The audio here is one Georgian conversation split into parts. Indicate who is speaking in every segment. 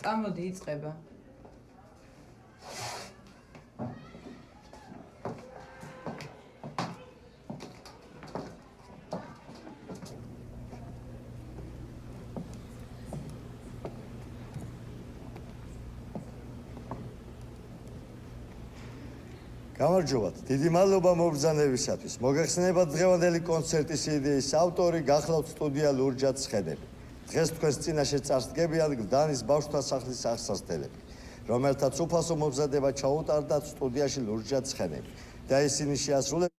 Speaker 1: წამოდი იწყება.
Speaker 2: გამარჯობათ. დიდი მადლობა მობრძანებისათვის. მოგეხსენებათ დღევანდელი კონცერტის იდეის ავტორი გახლავთ სტუდია ლურჯად ცხენელი. დღეს თქვენს წინაშე წარსდგებიან გლდანის ბავშვთა სახლის აღსასწრებელი, რომელთაც უფასო მომზადება ჩაუტარდათ სტუდიაში ლურჯად ცხენელი და ისინი შეასრულებენ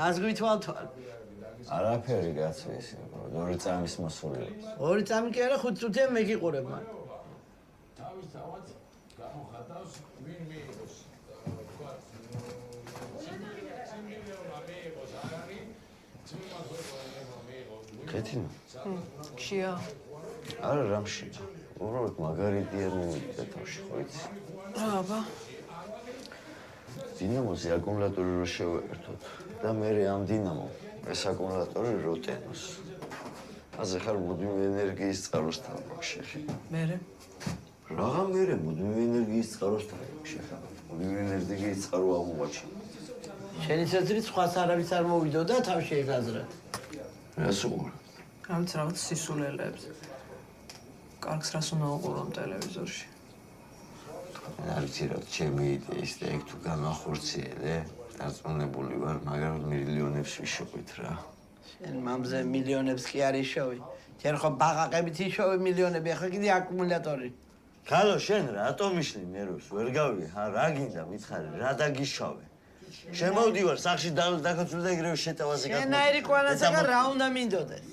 Speaker 3: Ας გვითვალთვალ.
Speaker 4: არაფერი გაცვის, ორი წამის მოსული.
Speaker 3: ორი წამი კი არა, 5 წუთია მეგიყურებ მან.
Speaker 5: თავისთავად გამოხატავს ვინ მიიღოს თქვათ სიმილიონა მიიღოს არ არის ძმა გოგონა მიიღოს
Speaker 4: კეთილი?
Speaker 1: შია.
Speaker 4: არა რამში. უბრალოდ მაგარიტი არ მომიგდა თავში, ხო იცი?
Speaker 1: რა აბა?
Speaker 4: დინამოზე აკუმულატორი რო შევაერთოთ და მე ამ დინამო ეს აკუმულატორი როტენოს. ასე ხარ მუდმივ ენერგიის წყაროსთან შეხი.
Speaker 1: მერე?
Speaker 4: რაღა მერე მუდმივ ენერგიის წყაროსთან შეხი. მუდმივ ენერგიის წყარო აღმოაჩინა.
Speaker 3: შენი წესრიგით სხვას არავის არ მოვიდო და თავში ეკაზრა.
Speaker 4: რას უყურე?
Speaker 1: ამც რაღაც სისულელებს. კარგს რას უნდა უყურომ ტელევიზორში.
Speaker 4: არ ვიცი რა ჩემი იდეის და ეგ თუ განახორციელე, დარწმუნებული ვარ, მაგრამ მილიონებს ვიშოვით რა.
Speaker 3: შენ მამზე მილიონებს კი არ იშოვი. შენ ხო ბაღაყებით იშოვი მილიონები, ახლა კიდე აკუმულატორი.
Speaker 4: ხალო შენ რატომიშლი ნერვებს ვერ გავიგე? რა გინდა მითხარი, რა დაგიშავე? შემოვდივარ სახში დაქოცვი და ეგრევე შეტევაზე
Speaker 3: გაკეთე. შენაირი ყანაცება რა უნდა მინდოდეს?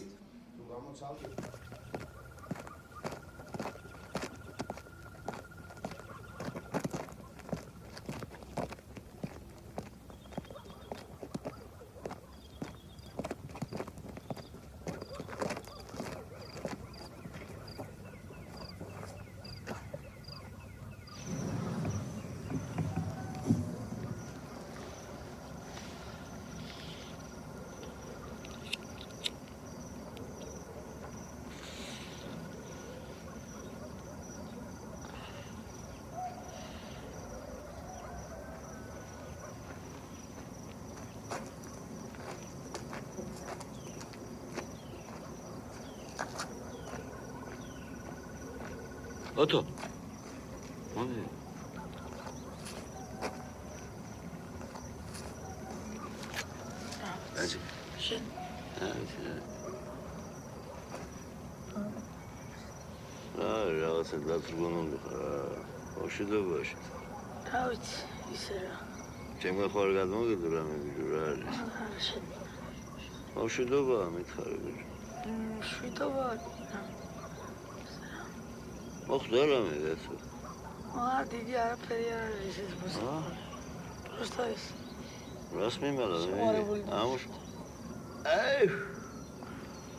Speaker 4: ოტო. მოდი. აჯი.
Speaker 1: შენ.
Speaker 4: რა რაღაცა დაწრგუნული ხარ. ბავშვობაში.
Speaker 6: რა ვიცი, ისე რა.
Speaker 4: ჩემო ხარ გადმოგიდო რამე ბიჭო რა არის? ბავშვობაა მითხარი ბიჭო.
Speaker 6: შვიდობა.
Speaker 4: მოხდა რამე დაცო.
Speaker 6: დიდი არაფერი არ არის ეს მოსა. Просто ეს.
Speaker 4: რას მიმალა? ამუშ.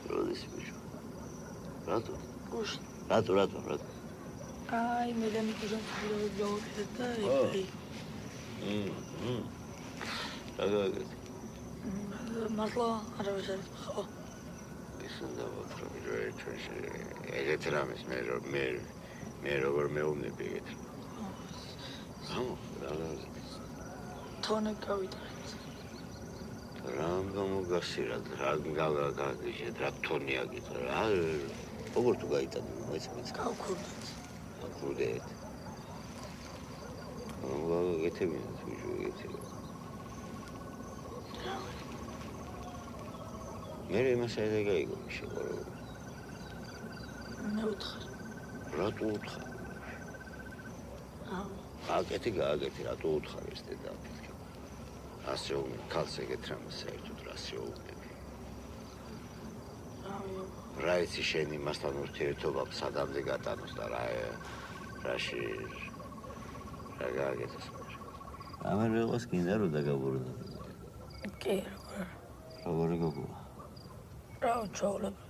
Speaker 4: როდის ბიჭო? რატო?
Speaker 6: გუშ.
Speaker 4: რატო?
Speaker 6: აი, მე და მიკუჟან ვიდეო და აი.
Speaker 4: აგაგეთ.
Speaker 6: მართლა არ ვიცი ხო.
Speaker 4: ისინდა ვაფრთხილე ჩვენში ეგეთ რამეს მე როგორ მეუბნები ეგეთ.
Speaker 6: თონე გავიტანეთ.
Speaker 4: რამ გამოგასირად, რა გაგიჟეთ, რა თონი აგიტა რა. როგორ თუ გაიტანე მეც
Speaker 6: გავქურდეთ.
Speaker 4: გაქურდეთ. გაგეთებინეთ ბიჭო ეგეთი. მე იმას არ გაიგო შეყორო.
Speaker 6: მე უთხარ.
Speaker 4: რატო უთხარ? აკეთი რატო უთხარ ეს დედა? ასე ქალს ეგეთ რამეს საერთოდ რასე უუბნები. რა იცი შენ იმასთან ურთიერთობა სადამდე გატანოს და რაში რა გააკეთეს? ამერ ვიყოს კიდე რო დაგაბურდა.
Speaker 6: კი,
Speaker 4: როგორი გოგოა?
Speaker 6: რა ჩაოლები.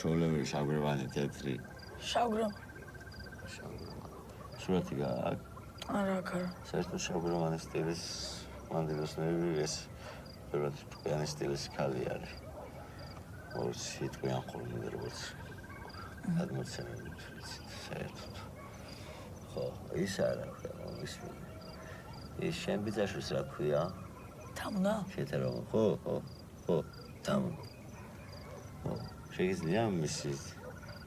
Speaker 4: ჩაოლები შავგრევანი თეთრი.
Speaker 6: შავგრევ.
Speaker 4: სურათი გააქვს?
Speaker 6: არა, არა.
Speaker 4: საერთოდ შავგრევანი სტილის მანდილოსნები ეს პირველად ჭკვიანი სტილის ქალი არის. ორსი ჭკვიან ხოლმე როგორც გადმოცემებით ვიცით საერთოდ. ხო, ის არა მისვი. ის შენ ბიძაშვილს რა ქვია?
Speaker 6: თამუნა?
Speaker 4: შეთერობა, ხო, თამუნა. შეიძლება მისი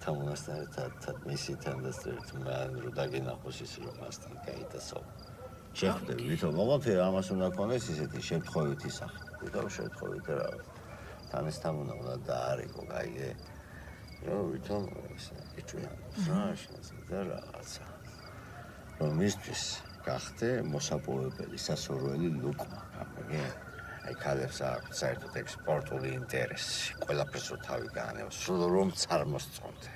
Speaker 4: თამუნასთან ერთად მისი თანდასწრებით მან რო დაგენახოს ის რომ მასთან გაიტაცო. შეხვდები, ვითომ მოღონთე ამას უნდა ქონდეს ისეთი შემთხვევითი სახე. ვითომ შემთხვევით რა. თან ეს თამუნა უნდა დაარიგო, გაიგე. ვითომ ესე იჭვიანობს რა და რაღაცა. რომ მისთვის გახდე მოსაპოვებელი სასურველი ლუკმა. აი ქალებს აქვს საერთოდ ექსპორტული ინტერესი. ყველაფერს რო თავი გაანევა, სულ რომ წარმოსწონდე.